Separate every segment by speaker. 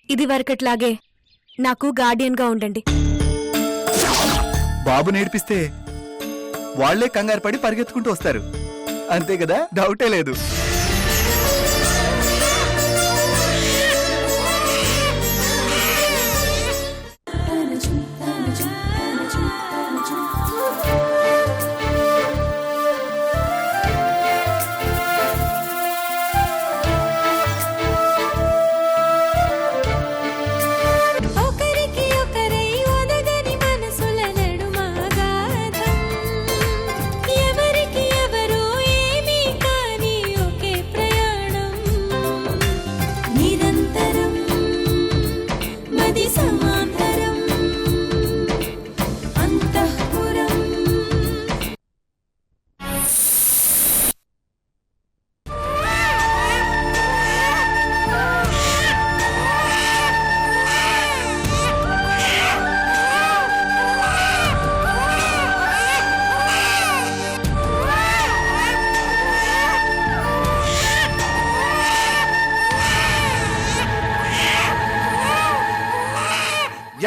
Speaker 1: ఇది వరకట్లాగే నాకు గార్డియన్ గా ఉండండి.
Speaker 2: బాబు నేర్పిస్తే వాళ్లే కంగారు పడి పరిగెత్తుకుంటూ వస్తారు, అంతే కదా? డౌటే లేదు.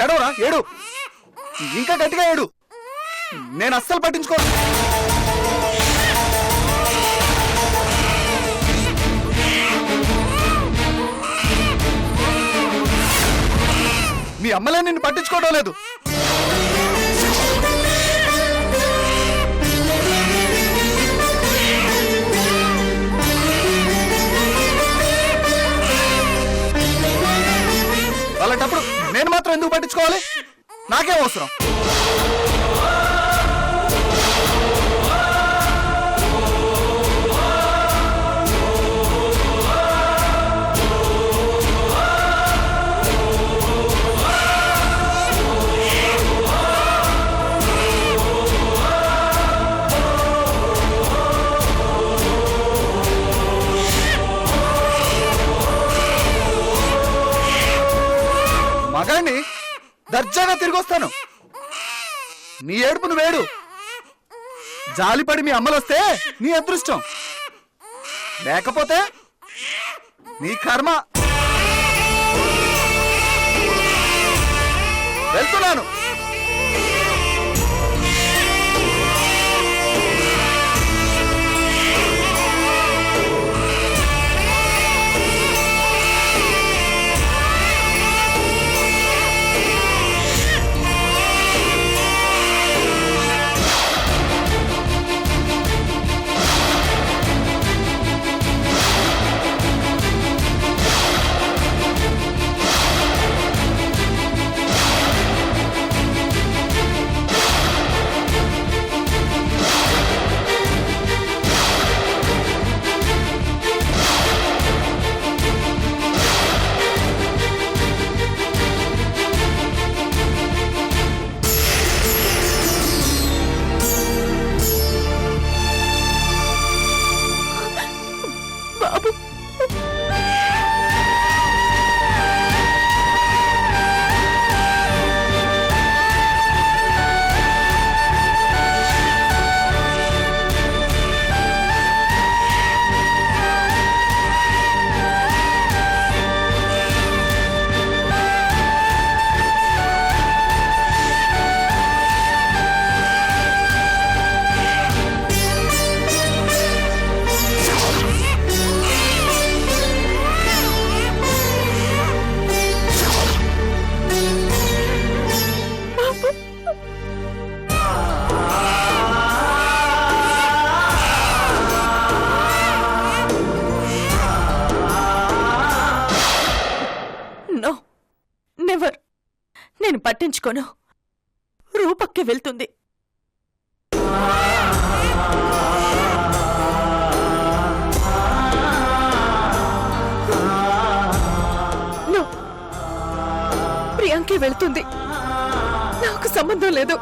Speaker 2: ఏడోరా ఏడు, ఇంకా గట్టిగా ఏడు, నేను అస్సలు పట్టించుకో. మీ అమ్మలే నిన్ను పట్టించుకోవడం లేదు. అలాంటప్పుడు నేను మాత్రం ఎందుకు పట్టించుకోవాలి? నాకేం అవసరం? మగాణ్ణి దర్జాగా తిరిగి వస్తాను. నీ ఏడుపు నువ్వేడు. జాలిపడి మీ అమ్మలొస్తే నీ అదృష్టం, లేకపోతే నీ కర్మ. వెళ్తున్నాను.
Speaker 3: నేను పట్టించుకోను. రూపక్కి వెళ్తుంది. ప్రియాంకే వెళ్తుంది. నాకు సంబంధం లేదు.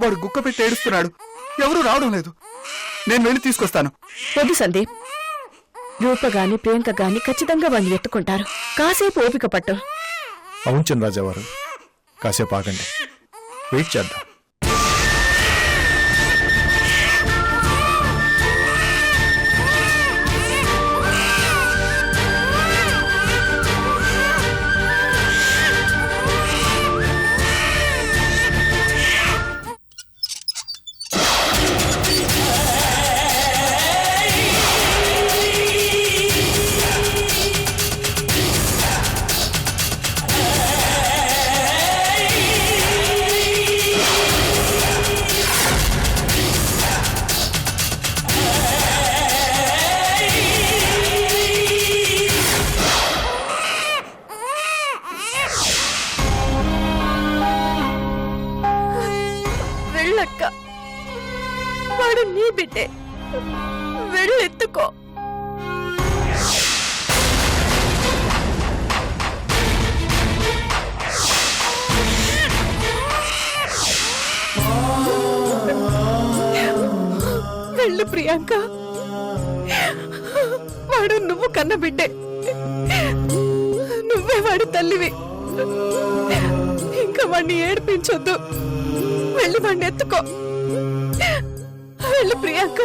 Speaker 2: వాడు గుక్క పెట్టి ఏడుస్తున్నాడు. ఎవరూ రావడం లేదు. నేను వెళ్ళి తీసుకొస్తాను.
Speaker 3: వద్దు సందీప్. రూప గాని ప్రియాంక గాని ఖచ్చితంగా వాడిని ఎత్తుకుంటారు. కాసేపు ఓపిక పట్టు.
Speaker 4: అవును చినరాజావారు, కాసేపు ఆగండి, వెయిట్ చేద్దాం.
Speaker 3: వెళ్ళక్క, వాడు నీ బిడ్డే, వెళ్ళెత్తుకో. వెళ్ళు ప్రియాంక, వాడు నువ్వు కన్న బిడ్డే, నువ్వే వాడి తల్లివి. ఇంకా వాడిని ఏడిపించొద్దు, వెళ్ళి వాడిని ఎత్తుకో. వెళ్ళు ప్రియాంక.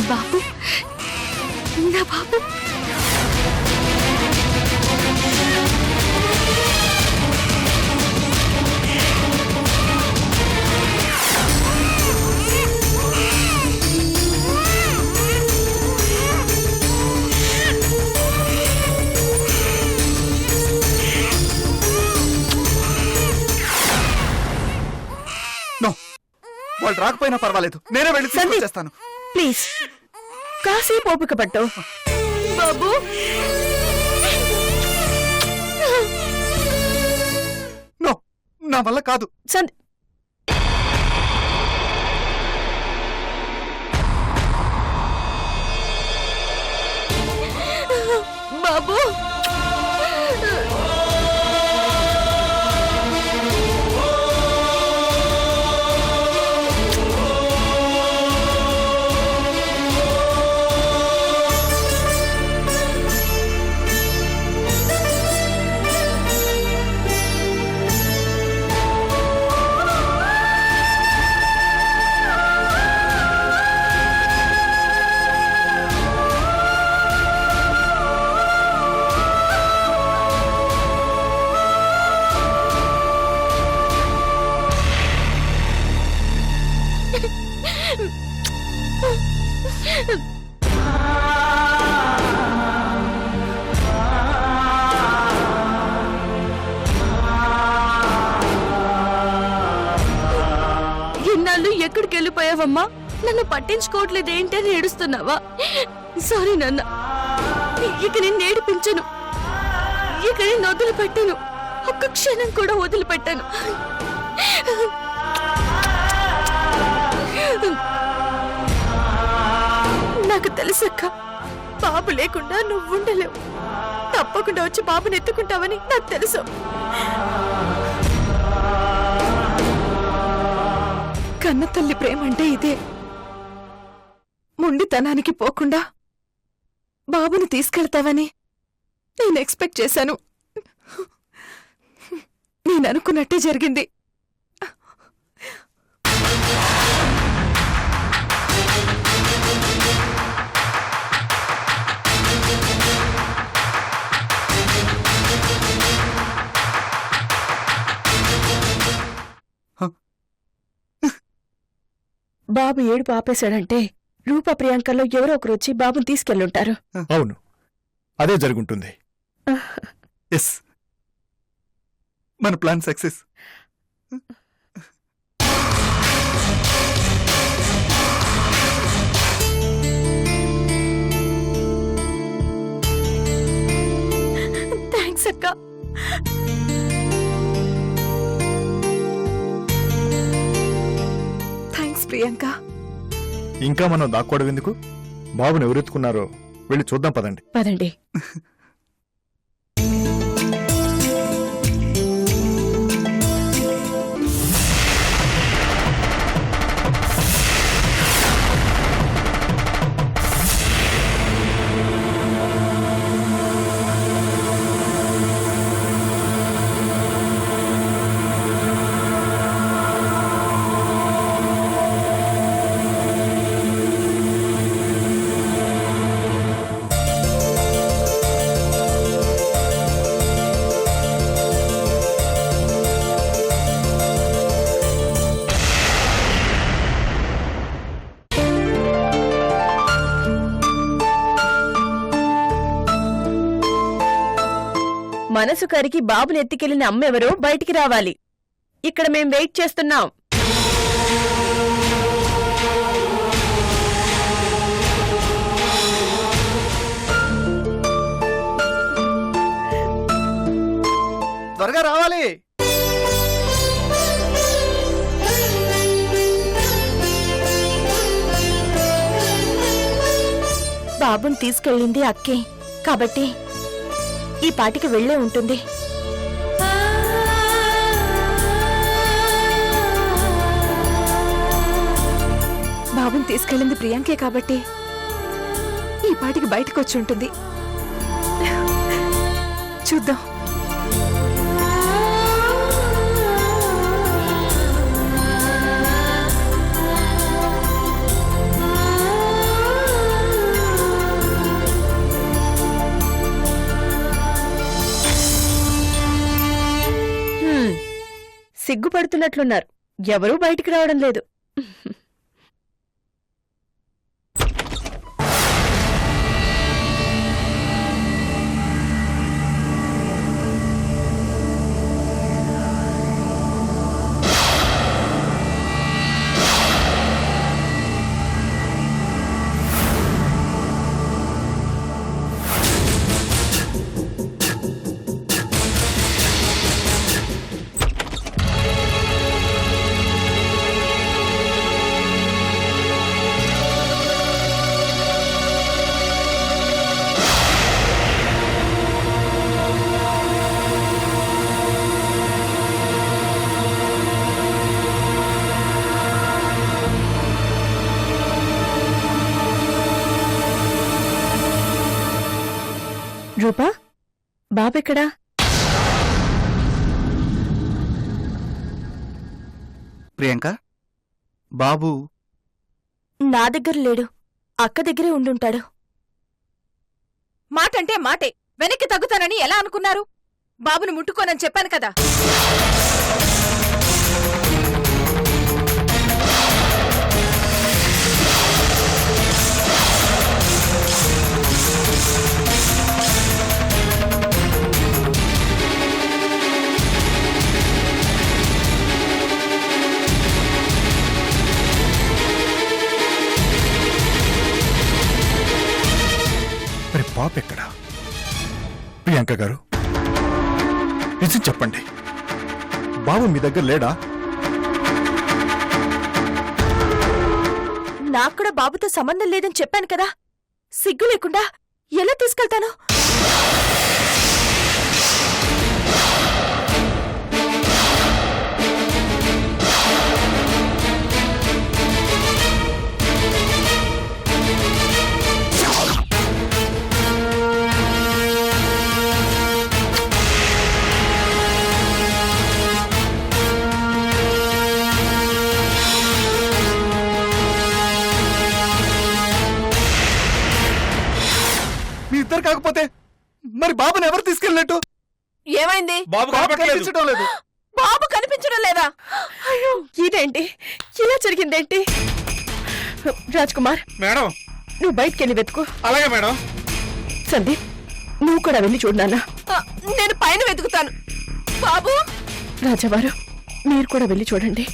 Speaker 1: బాబు, నా బాబు.
Speaker 2: నో, వాళ్ళు రాకపోయినా పర్వాలేదు, నేనే వెళ్ళి తీసుకొచ్చేస్తాను.
Speaker 3: ప్లీజ్ కాసేపు ఓపిక పట్టు.
Speaker 1: బాబు,
Speaker 2: నో, నా వల్ల కాదు.
Speaker 3: సందీప్,
Speaker 1: బాబు. ఇన్నాళ్ళు ఎక్కడికి వెళ్ళిపోయావమ్మా? నన్ను పట్టించుకోవట్లేదు ఏంటి అని ఏడుస్తున్నావా? సారీ నాన్న, ఇక నేను ఏడిపించను, ఇక నేను వదిలిపెట్టాను, ఒక్క క్షణం కూడా వదిలిపెట్టాను. నాకు తెలుసక్క, బాబు లేకుండా నువ్వు ఉండలేవు. తప్పకుండా వచ్చి బాబుని ఎత్తుకుంటావని నాకు తెలుసు.
Speaker 3: కన్న తల్లి ప్రేమ అంటే ఇదే. మొండితనానికి పోకుండా బాబుని తీసుకెళ్తావని నేను ఎక్స్పెక్ట్ చేశాను. నేను అనుకున్నట్టే జరిగింది. బాబు ఏడుపు ఆపేశాడంటే రూపా ప్రియాంకల్లో ఎవరో ఒకరు వచ్చి బాబుని తీసుకెళ్ళుంటారు.
Speaker 4: అవును, అదే జరుగుంటుంది.
Speaker 2: ఎస్, మన ప్లాన్ సక్సెస్.
Speaker 1: థ్యాంక్స్ అక్క.
Speaker 3: థ్యాంక్స్ ప్రియాంక.
Speaker 4: ఇంకా మనం దాక్కోవడం ఎందుకు? బాబుని ఎవరెత్తుకున్నారో వెళ్ళి చూద్దాం పదండి.
Speaker 3: పదండి. మనసు కరికి బాబుని ఎత్తికెళ్లిన అమ్మెవరో బయటికి రావాలి. ఇక్కడ మేం వెయిట్ చేస్తున్నాం.
Speaker 2: త్వరగా రావాలి.
Speaker 3: బాబుని తీసుకెళ్ళింది అక్కే కాబట్టి ఈ పాటికి వెళ్లే ఉంటుంది. బాబుని తీసుకెళ్ళింది ప్రియాంకే కాబట్టి ఈ పాటికి బయటకు వచ్చి ఉంటుంది. చూద్దాం. సిగ్గుపడుతున్నట్లున్నారు. ఎవరూ బయటికి రావడం లేదు. రూపా, బాబెక్కడా?
Speaker 2: ప్రియాంక, బాబు
Speaker 3: నా దగ్గర లేడు. అక్క దగ్గరే ఉండుంటాడు.
Speaker 5: మాటంటే మాటే. వెనక్కి తగ్గుతానని ఎలా అనుకున్నారు? బాబును ముట్టుకోనని చెప్పాను కదా.
Speaker 4: మరి పాప ఎక్కడా? ప్రియాంక గారు, నిజం చెప్పండి, బాబు మీ దగ్గర లేడా?
Speaker 3: నాక్కూడా బాబుతో సంబంధం లేదని చెప్పాను కదా. సిగ్గు లేకుండా ఎలా తీసుకెళ్తాను?
Speaker 2: మీ ఇద్దరు కాకపోతే మరి బాబుని ఎవరు తీసుకెళ్ళినట్టు?
Speaker 5: ఏమైంది?
Speaker 4: బాబు
Speaker 2: కనిపించడం లేదు.
Speaker 5: బాబు కనిపించడం లేదా?
Speaker 3: అయ్యో, ఇదేంటి ఇలా జరిగిందేంటి? రాజ్ కుమార్,
Speaker 4: మేడం,
Speaker 3: నువ్వు బయటికెళ్ళి వెతుకు.
Speaker 4: అలాగే మేడం.
Speaker 3: సందీప్, నువ్వు కూడా వెళ్ళి చూడనా?
Speaker 5: నేను పైన వెతుకుతాను. బాబు,
Speaker 3: రాజావారు, మీరు కూడా వెళ్ళి చూడండి.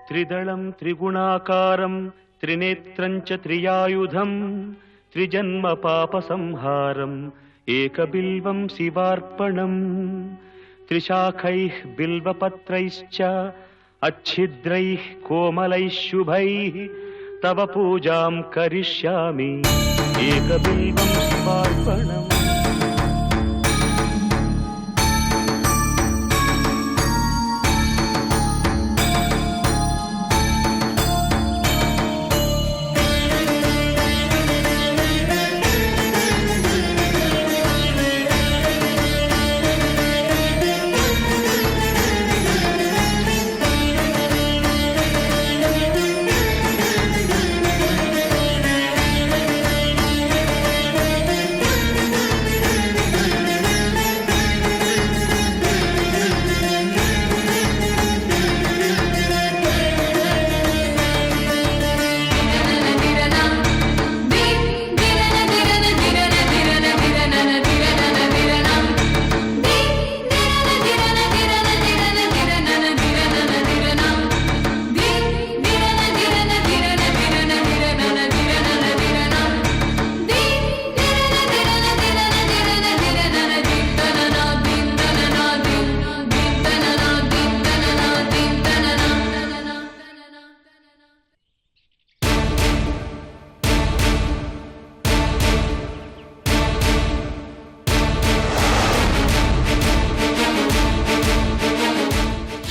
Speaker 6: త్రిదళం త్రిగుణాకారం త్రినేత్రం చ త్రియాయుధం త్రిజన్మ పాప సంహారం ఏకబిల్వం శివార్పణం త్రిశాఖైః బిల్వపత్రైశ్చ అచ్ఛిద్రైః కోమలైః శుభైః తవ పూజాం కరిష్యామి ఏకబిల్వం శివార్పణం.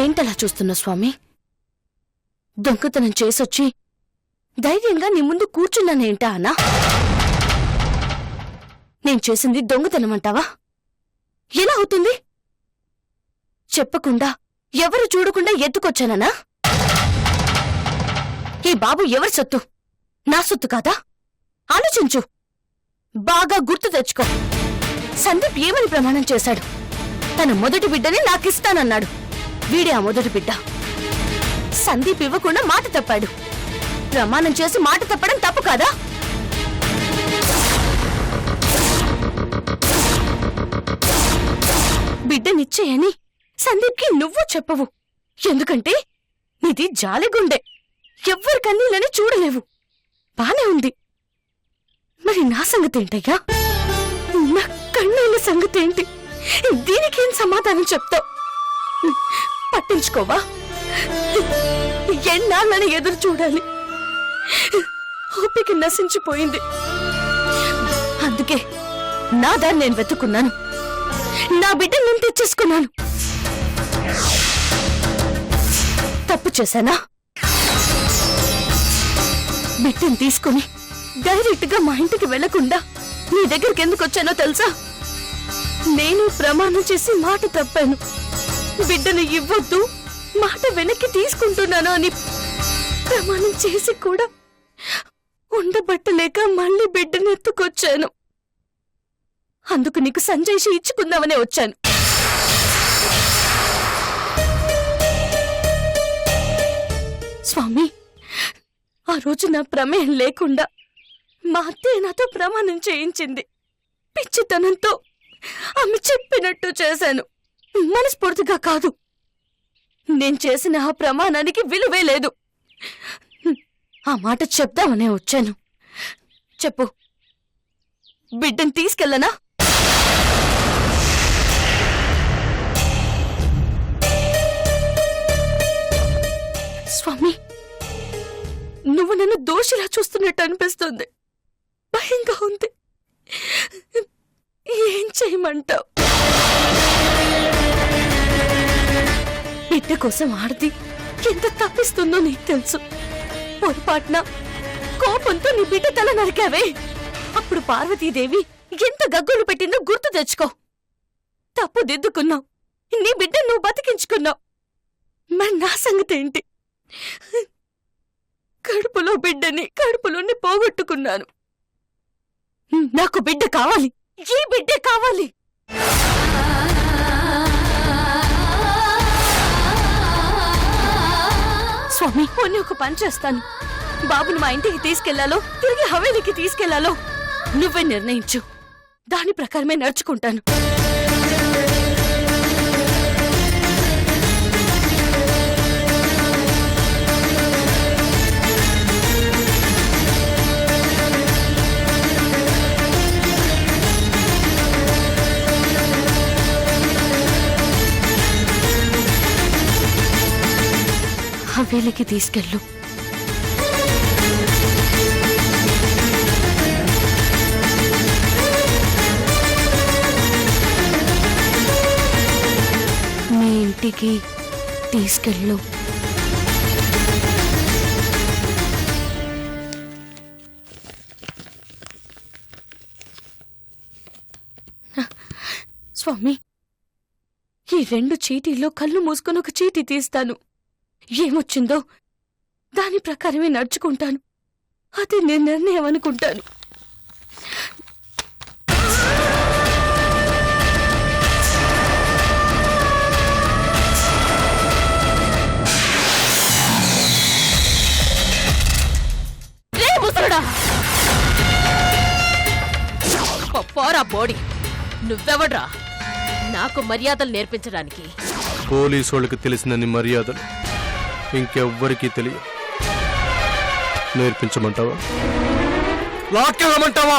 Speaker 1: ఏంటలా చూస్తున్నా స్వామి? దొంగతనం చేసొచ్చి ధైర్యంగా నీ ముందు కూర్చున్నానేంటా అన్నా? నేను చేసింది దొంగతనం అంటావా? ఎలా అవుతుంది? చెప్పకుండా ఎవరు చూడకుండా ఎత్తుకొచ్చానన్నా? ఈ బాబు ఎవరి సొత్తు? నా సొత్తు కాదా? ఆలోచించు, బాగా గుర్తు తెచ్చుకో. సందీప్ ఏమని ప్రమాణం చేశాడు? తన మొదటి బిడ్డని నాకిస్తానన్నాడు. వీడే ఆ మొదటి బిడ్డ. సందీప్ ఇవ్వకుండా మాట తప్పాడు. ప్రమాణం చేసి మాట తప్పడం తప్పు కాదా? బిడ్డనిచ్చేయని సందీప్కి నువ్వు చెప్పవు. ఎందుకంటే నీది జాలిగుండె. ఎవ్వరి కన్నీళ్ళని చూడలేవు. బానే ఉంది. మరి నా సంగతేంటయ్యా? నా కన్నీళ్ళ సంగతేంటి? దీనికేం సమాధానం చెప్తావు? పట్టించుకోవా? ఎన్నాళ్ళని ఎదురు చూడాలి? ఓపిక నశించిపోయింది. అందుకే నా దాన్ని నేను వెతుకున్నాను. నా బిడ్డను నేను తెచ్చేసుకున్నాను. తప్పు చేశానా? బిడ్డను తీసుకుని డైరెక్ట్ గా మా ఇంటికి వెళ్లకుండా నీ దగ్గరికి ఎందుకు వచ్చానో తెలుసా? నేను ప్రమాణం చేసి మాట తప్పాను. బిడ్డను ఇవ్వొద్దు, మాట వెనక్కి తీసుకుంటున్నాను అని ప్రమాణం చేసి కూడా ఉండబట్టలేక మళ్ళీ బిడ్డను ఎత్తుకొచ్చాను. అందుకు నీకు సంజయ్షి ఇచ్చుకుందామనే వచ్చాను. స్వామి, ఆ రోజు నా ప్రమేయం లేకుండా మా అత్తయ్య నాతో ప్రమాణం చేయించింది. పిచ్చితనంతో ఆమె చెప్పినట్టు చేశాను. మనస్ఫూర్తిగా కాదు. నేను చేసిన ఆ ప్రమాణానికి విలువే లేదు. ఆ మాట చెప్దామనే వచ్చాను. చెప్పు, బిడ్డను తీసుకెళ్ళనా? స్వామి, నువ్వు నన్ను దోషిలా చూస్తున్నట్టు అనిపిస్తుంది. భయంగా ఉంది. ఏం చేయమంటావు? బిడ్డ కోసం ఆడది ఎంత తప్పిస్తుందో నీకు తెలుసు. పొరపాటున కోపంతో నీ బిడ్డ తల నరికావే, అప్పుడు పార్వతీదేవి ఎంత గగ్గులు పెట్టిందో గుర్తు తెచ్చుకో. తప్పు దిద్దుకున్నావు, నీ బిడ్డ నువ్వు బతికించుకున్నావు. మరి నా సంగతి ఏంటి? కడుపులో బిడ్డని కడుపులోని పోగొట్టుకున్నాను. నాకు బిడ్డ కావాలి, ఈ బిడ్డే కావాలి. స్వామి, పోనీ ఒక పని చేస్తాను. బాబుని మా ఇంటికి తీసుకెళ్లాలో తిరిగి హవేలీకి తీసుకెళ్లాలో నువ్వే నిర్ణయించు. దాని ప్రకారమే నడుచుకుంటాను. హవేలీకి తీసుకెళ్ళు. మీ ఇంటికి తీసుకెళ్ళు. స్వామి, ఈ 2 చీటీల్లో కళ్ళు మూసుకొని ఒక చీటీ తీస్తాను. ఏమొచ్చిందో దాని ప్రకారమే నడుచుకుంటాను. అదే నేను నిర్ణయం అనుకుంటాను. రే ముసలుడా!
Speaker 5: పోరా బోడి, నువ్వెవడ్రా నాకు మర్యాదలు నేర్పించడానికి?
Speaker 7: పోలీసోళ్ళకి తెలిసినన్ని మర్యాదలు ఇంకెవ్వరికీ తెలియదు. నేర్పించమంటావా? లాక్కెళ్ళమంటావా?